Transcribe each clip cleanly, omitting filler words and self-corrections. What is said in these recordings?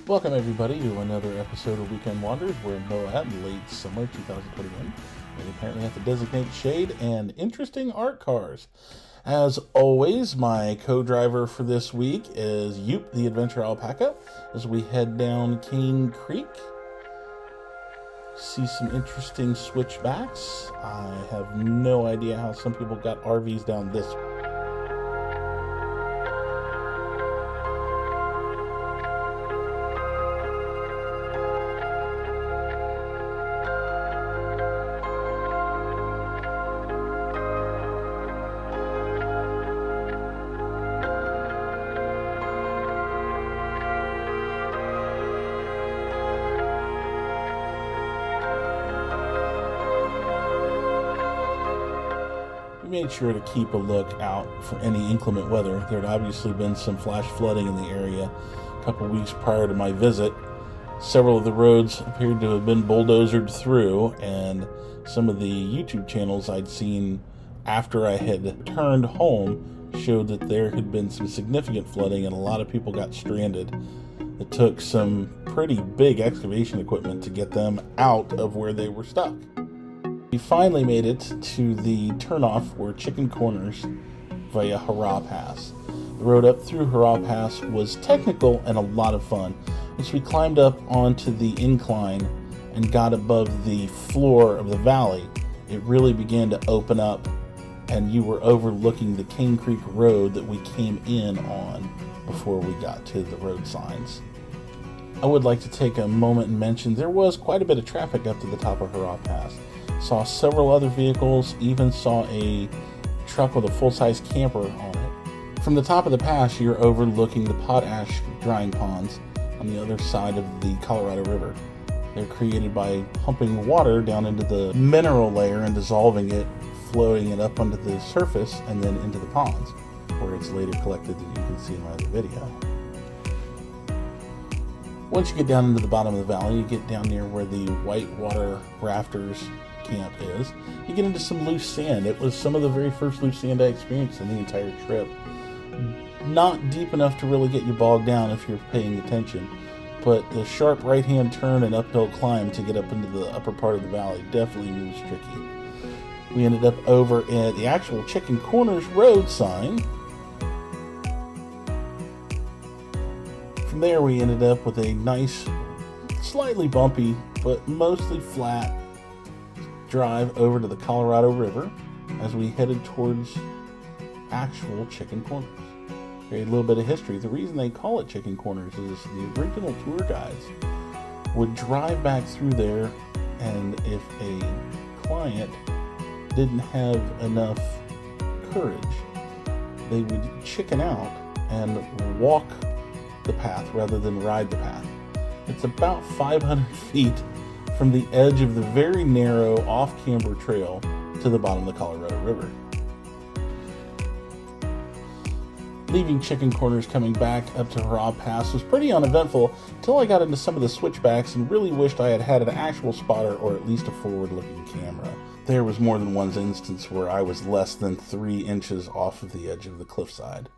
Welcome everybody to another episode of Weekend Wanders. We're in Moab, late summer 2021. We apparently have to designate shade and interesting art cars. As always, my co-driver for this week is Yoop, the Adventure Alpaca, as we head down Kane Creek. See some interesting switchbacks. I have no idea how some people got RVs down this way. We made sure to keep a look out for any inclement weather. There had obviously been some flash flooding in the area a couple weeks prior to my visit. Several of the roads appeared to have been bulldozered through, and some of the YouTube channels I'd seen after I had returned home showed that there had been some significant flooding and a lot of people got stranded. It took some pretty big excavation equipment to get them out of where they were stuck. We finally made it to the turnoff where Chicken Corners via Hurrah Pass. The road up through Hurrah Pass was technical and a lot of fun. Once we climbed up onto the incline and got above the floor of the valley, it really began to open up and you were overlooking the Cane Creek Road that we came in on before we got to the road signs. I would like to take a moment and mention there was quite a bit of traffic up to the top of Hurrah Pass. Saw several other vehicles, even saw a truck with a full-size camper on it. From the top of the pass, you're overlooking the potash drying ponds on the other side of the Colorado River. They're created by pumping water down into the mineral layer and dissolving it, floating it up onto the surface and then into the ponds, where it's later collected that you can see in my other video. Once you get down into the bottom of the valley, you get down near where the whitewater rafters camp is. You get into some loose sand. It was some of the very first loose sand I experienced in the entire trip. Not deep enough to really get you bogged down if you're paying attention, but the sharp right-hand turn and uphill climb to get up into the upper part of the valley definitely was tricky. We ended up over at the actual Chicken Corners road sign. From there we ended up with a nice, slightly bumpy, but mostly flat drive over to the Colorado River as we headed towards actual Chicken Corners. A little bit of history. The reason they call it Chicken Corners is the original tour guides would drive back through there, and if a client didn't have enough courage, they would chicken out and walk the path rather than ride the path. It's about 500 feet from the edge of the very narrow off-camber trail to the bottom of the Colorado River. Leaving Chicken Corners coming back up to Hurrah Pass was pretty uneventful until I got into some of the switchbacks and really wished I had had an actual spotter or at least a forward-looking camera. There was more than one instance where I was less than 3 inches off of the edge of the cliffside.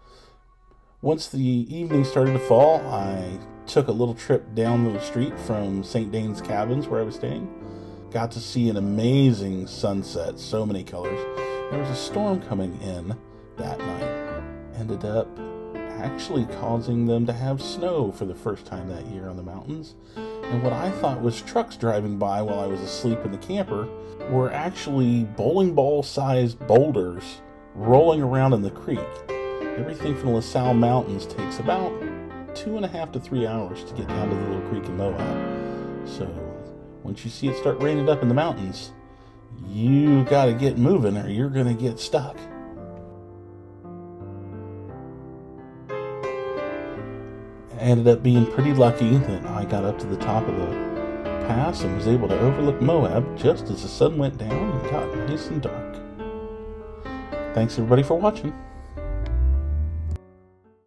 Once the evening started to fall, I took a little trip down the street from Dane Cabins where I was staying. Got to see an amazing sunset, so many colors. There was a storm coming in that night. Ended up actually causing them to have snow for the first time that year on the mountains. And what I thought was trucks driving by while I was asleep in the camper were actually bowling ball-sized boulders rolling around in the creek. Everything from the Sal Mountains takes about 2.5 to 3 hours to get down to the little creek in Moab. So once you see it start raining up in the mountains, you gotta get moving or you're gonna get stuck. I ended up being pretty lucky that I got up to the top of the pass and was able to overlook Moab just as the sun went down and got nice and dark. Thanks everybody for watching.